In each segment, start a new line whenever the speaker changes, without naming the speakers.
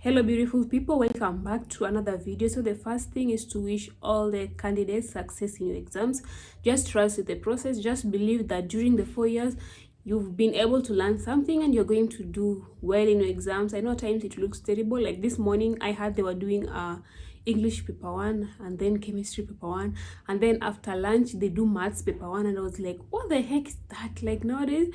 Hello beautiful people, welcome back to another video. So the first thing is to wish all the candidates success in your exams. Just trust the process. Just believe that during the 4 years you've been able to learn something and you're going to do well in your exams. I know at times it looks terrible, like this morning I heard they were doing English paper 1 and then chemistry paper 1, and then after lunch they do maths paper 1, and I was like, what the heck is that? Like nowadays,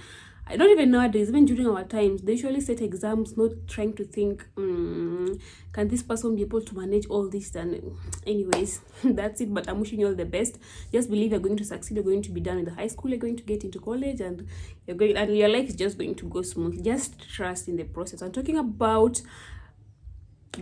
I don't even nowadays, even during our times, they usually set exams not trying to think, can this person be able to manage all this? And anyways, that's it. But I'm wishing you all the best. Just believe you're going to succeed. You're going to be done with the high school. You're going to get into college, and your life is just going to go smooth. Just trust in the process. I'm talking about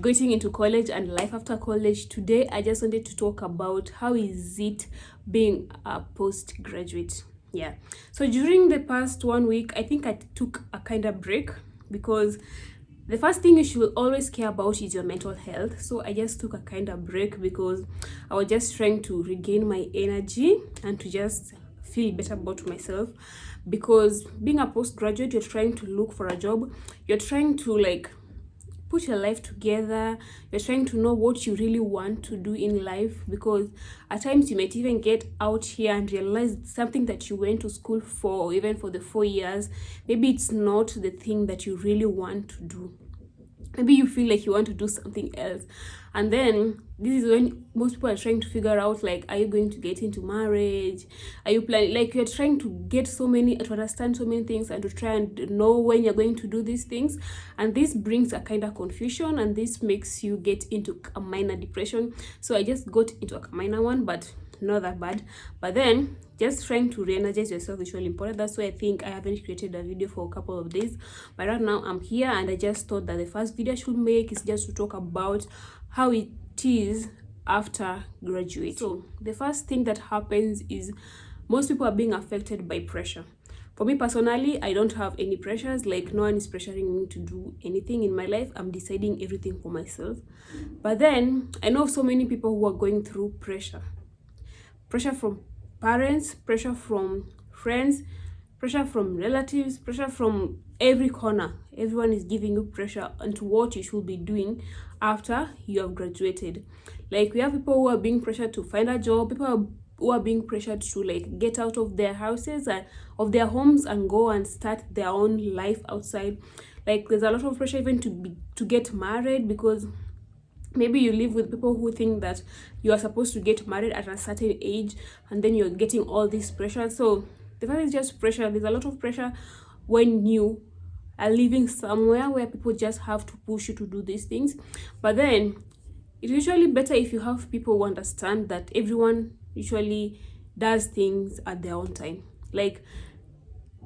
getting into college and life after college. Today I just wanted to talk about how is it being a postgraduate. Yeah, so during the past 1 week I think I took a kind of break, because the first thing you should always care about is your mental health. So I just took a kind of break because I was just trying to regain my energy and to just feel better about myself. Because being a postgraduate, you're trying to look for a job, you're trying to like put your life together, you're trying to know what you really want to do in life, because at times you might even get out here and realize something that you went to school for, or even for the 4 years, maybe it's not the thing that you really want to do. Maybe you feel like you want to do something else, and then this is when most people are trying to figure out, like, are you going to get into marriage? Are you planning, like, you're trying to get to understand so many things and to try and know when you're going to do these things, and this brings a kind of confusion, and this makes you get into a minor depression. So I just got into a minor one, but not that bad. But then just trying to re-energize yourself is really important. That's why I think I haven't created a video for a couple of days, but right now I'm here, and I just thought that the first video I should make is just to talk about how it is after graduating. So the first thing that happens is most people are being affected by pressure. For me personally, I don't have any pressures. Like, no one is pressuring me to do anything in my life. I'm deciding everything for myself. But then I know so many people who are going through pressure from parents, pressure from friends, pressure from relatives, pressure from every corner. Everyone is giving you pressure onto what you should be doing after you have graduated. Like, we have people who are being pressured to find a job, people who are being pressured to like get out of their houses and of their homes and go and start their own life outside. Like, there's a lot of pressure even to get married, because maybe you live with people who think that you are supposed to get married at a certain age, and then you're getting all this pressure. So the fact is just pressure. There's a lot of pressure when you are living somewhere where people just have to push you to do these things. But then it's usually better if you have people who understand that everyone usually does things at their own time. Like,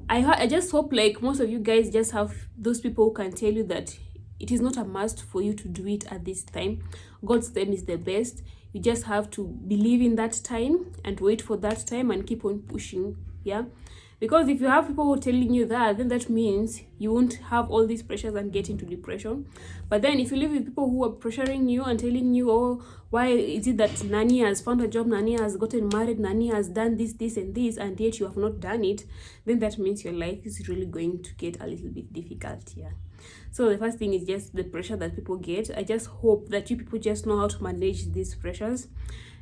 I just hope like most of you guys just have those people who can tell you that it is not a must for you to do it at this time. God's time is the best. You just have to believe in that time and wait for that time and keep on pushing. Yeah, because if you have people who are telling you that, then that means you won't have all these pressures and get into depression. But then if you live with people who are pressuring you and telling you, oh, why is it that Nani has found a job, Nani has gotten married, Nani has done this and this, and yet you have not done it, then that means your life is really going to get a little bit difficult. Yeah. So the first thing is just the pressure that people get. I just hope that you people just know how to manage these pressures,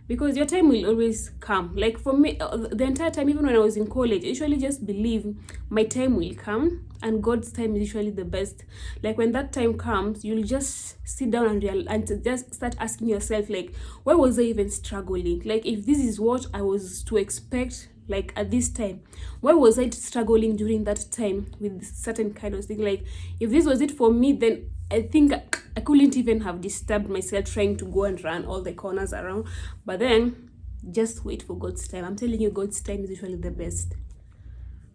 because your time will always come. Like, for me, the entire time, even when I was in college, I usually just believe my time will come, and God's time is usually the best. Like, when that time comes, you'll just sit down and just start asking yourself, like, why was I even struggling? Like, if this is what I was to expect, like, at this time, why was I struggling during that time with certain kind of thing? Like, if this was it for me, then I think I couldn't even have disturbed myself trying to go and run all the corners around. But then just wait for God's time. I'm telling you, God's time is usually the best.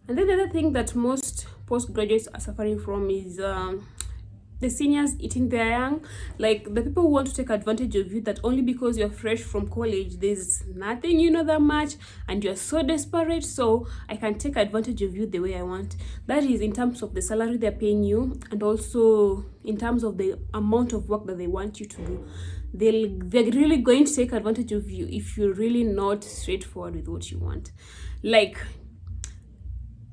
And then the other thing that most postgraduates are suffering from is the seniors eating their young. Like, the people who want to take advantage of you, that only because you're fresh from college, there's nothing you know that much, and you're so desperate, so I can take advantage of you the way I want. That is in terms of the salary they're paying you, and also in terms of the amount of work that they want you to do. They're really going to take advantage of you if you're really not straightforward with what you want. Like,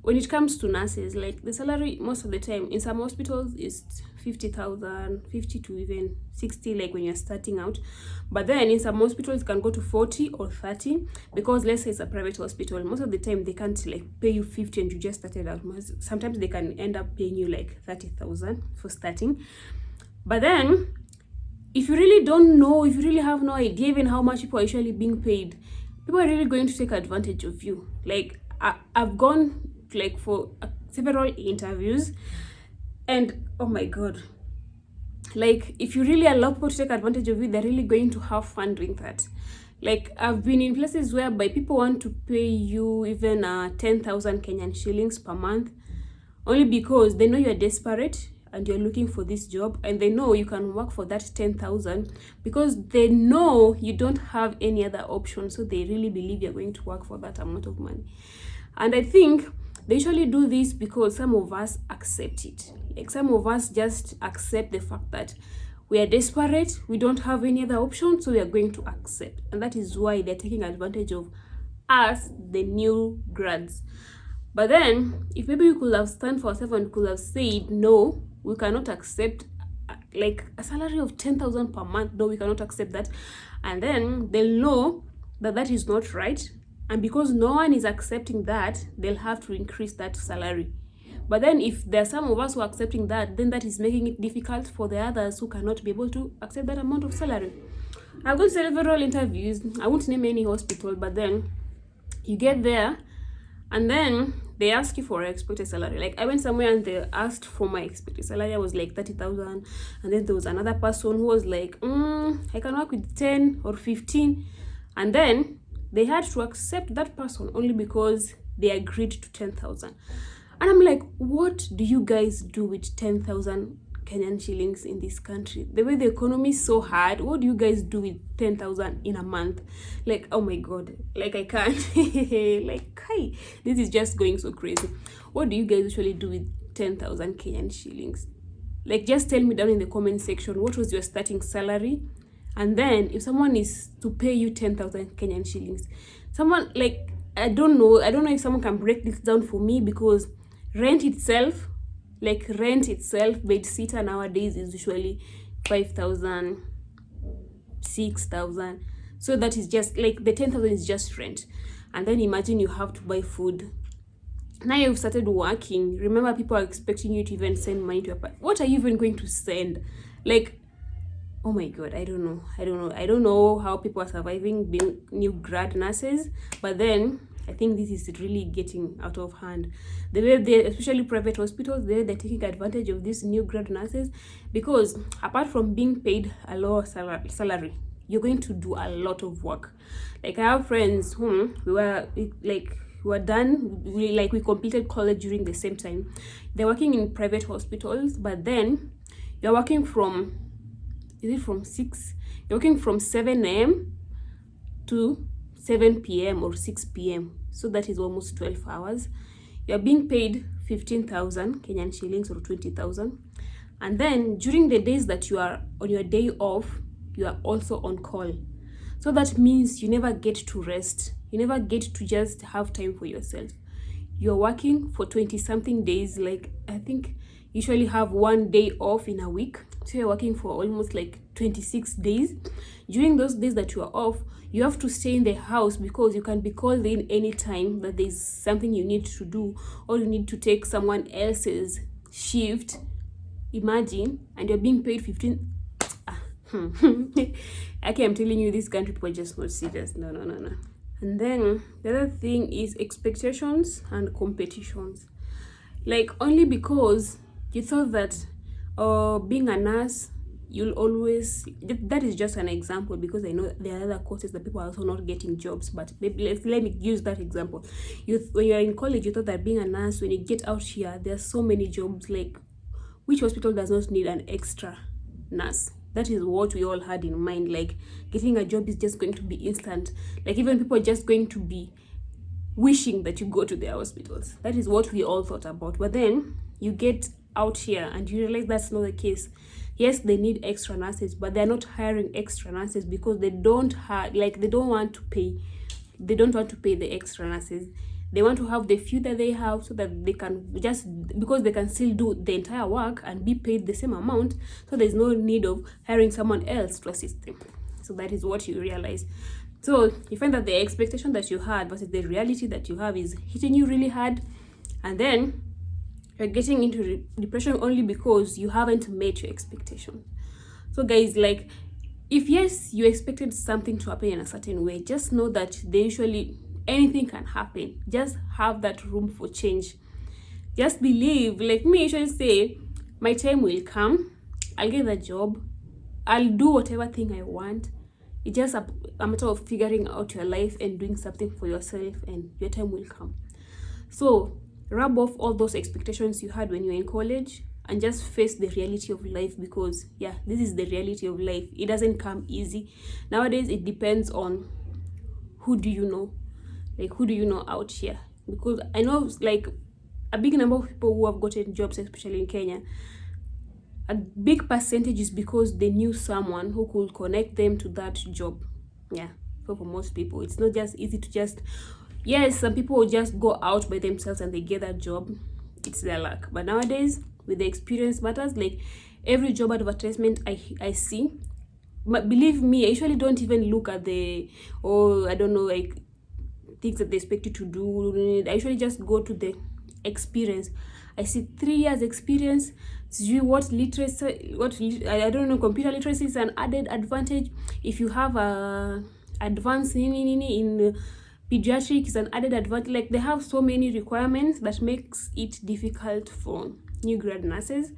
when it comes to nurses, like, the salary most of the time in some hospitals is 50,000, 50 to even 60, like when you're starting out. But then in some hospitals it can go to 40 or 30, because let's say it's a private hospital, most of the time they can't like pay you 50 and you just started out. Sometimes they can end up paying you like 30,000 for starting. But then if you really don't know, if you really have no idea even how much people are actually being paid, people are really going to take advantage of you. Like I've gone like for several interviews, and oh my god, like if you really allow people to take advantage of you, they're really going to have fun doing that. Like I've been in places whereby people want to pay you even 10,000 Kenyan shillings per month, only because they know you're desperate and you're looking for this job, and they know you can work for that 10,000 because they know you don't have any other option. So they really believe you're going to work for that amount of money. And I think they usually do this because some of us accept it. Like some of us just accept the fact that we are desperate, we don't have any other option, so we are going to accept. And that is why they're taking advantage of us, the new grads. But then, if maybe we could have stand for ourselves and could have said, no, we cannot accept like a salary of 10,000 per month. No, we cannot accept that. And then they'll know that that is not right. And because no one is accepting that, they'll have to increase that salary. But then if there are some of us who are accepting that, then that is making it difficult for the others who cannot be able to accept that amount of salary. I've gone to several interviews. I won't name any hospital, but then you get there and then they ask you for an expected salary. Like I went somewhere and they asked for my expected salary. I was like 30,000. And then there was another person who was like, I can work with 10 or 15. And then they had to accept that person only because they agreed to 10,000. And I'm like, what do you guys do with 10,000 Kenyan shillings in this country? The way the economy is so hard, what do you guys do with 10,000 in a month? Like, oh my god, like I can't. Like, hey, this is just going so crazy. What do you guys usually do with 10,000 Kenyan shillings? Like, just tell me down in the comment section, what was your starting salary? And then if someone is to pay you 10,000 Kenyan shillings, someone like, I don't know if someone can break this down for me, because rent itself, bed sitter nowadays is usually 5,000, 6,000. So that is just like the 10,000 is just rent. And then imagine you have to buy food. Now you've started working. Remember, people are expecting you to even send money to your partner. What are you even going to send? Like, oh my god, I don't know how people are surviving being new grad nurses. But then I think this is really getting out of hand. The way they, especially private hospitals, they're taking advantage of these new grad nurses, because apart from being paid a lower salary, you're going to do a lot of work. Like I have friends whom we completed college during the same time. They're working in private hospitals, but then you're working from, you're working from 7 a.m. to 7 p.m. or 6 p.m. So that is almost 12 hours. You're being paid 15,000 Kenyan shillings or 20,000. And then during the days that you are on your day off, you are also on call. So that means you never get to rest. You never get to just have time for yourself. You're working for 20-something days. Like, I think usually have 1 day off in a week. So you're working for almost like 26 days. During those days that you are off, you have to stay in the house because you can be called in anytime that there's something you need to do, or you need to take someone else's shift. Imagine, and you're being paid 15. Okay, I'm telling you, this country people are just not serious. No. And then the other thing is expectations and competitions. Like, only because you thought that being a nurse, you'll always, that is just an example, because I know there are other courses that people are also not getting jobs, but maybe let me use that example. When you're in college, you thought that being a nurse, when you get out here, there are so many jobs. Like, which hospital does not need an extra nurse? That is what we all had in mind. Like, getting a job is just going to be instant. Like, even people are just going to be wishing that you go to their hospitals. That is what we all thought about. But then you get out here and you realize that's not the case. Yes, they need extra nurses, but they're not hiring extra nurses because they don't want to pay the extra nurses. They want to have the few that they have so that they can just, because they can still do the entire work and be paid the same amount, so there's no need of hiring someone else to assist them. So that is what you realize. So you find that the expectation that you had versus the reality that you have is hitting you really hard, and then you're getting into depression only because you haven't met your expectations. So guys, like, if yes, you expected something to happen in a certain way, just know that anything can happen. Just have that room for change. Just believe, like me usually say, my time will come, I'll get the job, I'll do whatever thing I want. It's just a matter of figuring out your life and doing something for yourself, and your time will come. So rub off all those expectations you had when you were in college and just face the reality of life, because yeah, this is the reality of life. It doesn't come easy. Nowadays it depends on who do you know, like who do you know out here, because I know like a big number of people who have gotten jobs, especially in Kenya. A big percentage is because they knew someone who could connect them to that job. Yeah, so for most people it's not just easy to just, yes, some people will just go out by themselves and they get that job, it's their luck. But nowadays, with the experience matters, like every job advertisement I see, but believe me, I usually don't even look at the, I don't know, like things that they expect you to do. I usually just go to the experience. I see 3 years experience. What literacy, I don't know, computer literacy is an added advantage. If you have a advanced in pediatrics is an added advantage. Like they have so many requirements that makes it difficult for new grad nurses.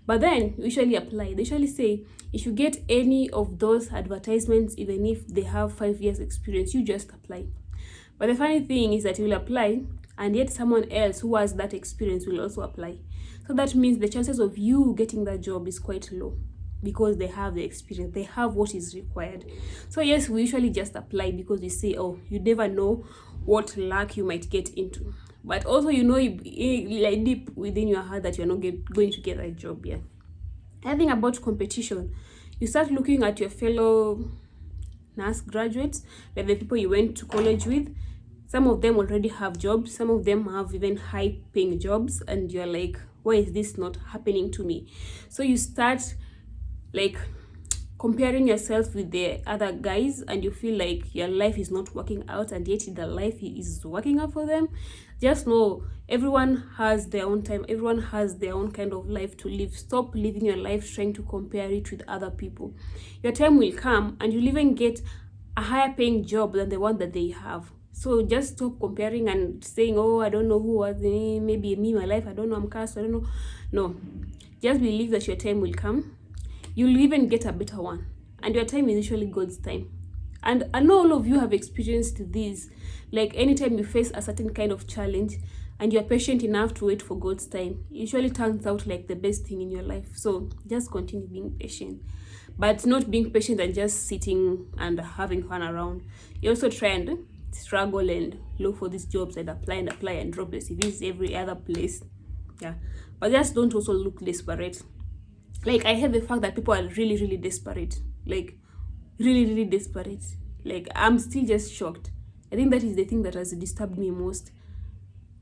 But then you usually apply. They usually say if you get any of those advertisements, even if they have 5 years experience, you just apply. But the funny thing is that you will apply, and yet someone else who has that experience will also apply. So that means the chances of you getting that job is quite low, because they have the experience, they have what is required. So yes, we usually just apply because we say, oh, you never know what luck you might get into. But also, you know, like deep within your heart that you're not going to get a job. Yeah. I think about competition, you start looking at your fellow nurse graduates, like the people you went to college with. Some of them already have jobs, some of them have even high paying jobs, and you're like, why is this not happening to me? So you start like comparing yourself with the other guys, and you feel like your life is not working out, and yet the life is working out for them. Just know everyone has their own time, everyone has their own kind of life to live. Stop living your life trying to compare it with other people. Your time will come and you'll even get a higher paying job than the one that they have. So just stop comparing and saying, oh, I don't know who was maybe me, my life, I don't know, I'm cursed, I don't know. No, just believe that your time will come. You'll even get a better one, and your time is usually God's time. And I know all of you have experienced this. Like anytime you face a certain kind of challenge and you're patient enough to wait for God's time, it usually turns out like the best thing in your life. So just continue being patient, but not being patient and just sitting and having fun around. You also try and struggle and look for these jobs and apply and drop your CVs every other place. Yeah, but just don't also look desperate. Like I hate the fact that people are really desperate, like really desperate. Like I'm still just shocked. I think that is the thing that has disturbed me most.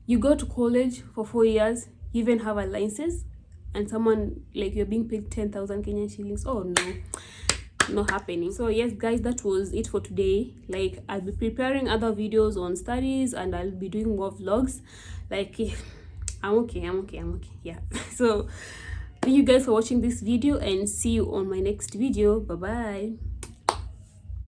You go to college for 4 years, you even have a license, and someone like you're being paid 10,000 Kenyan shillings. Oh no, not happening. So yes guys, that was it for today. Like I'll be preparing other videos on studies, and I'll be doing more vlogs. Like I'm okay, yeah. So thank you guys for watching this video, and see you on my next video. Bye bye.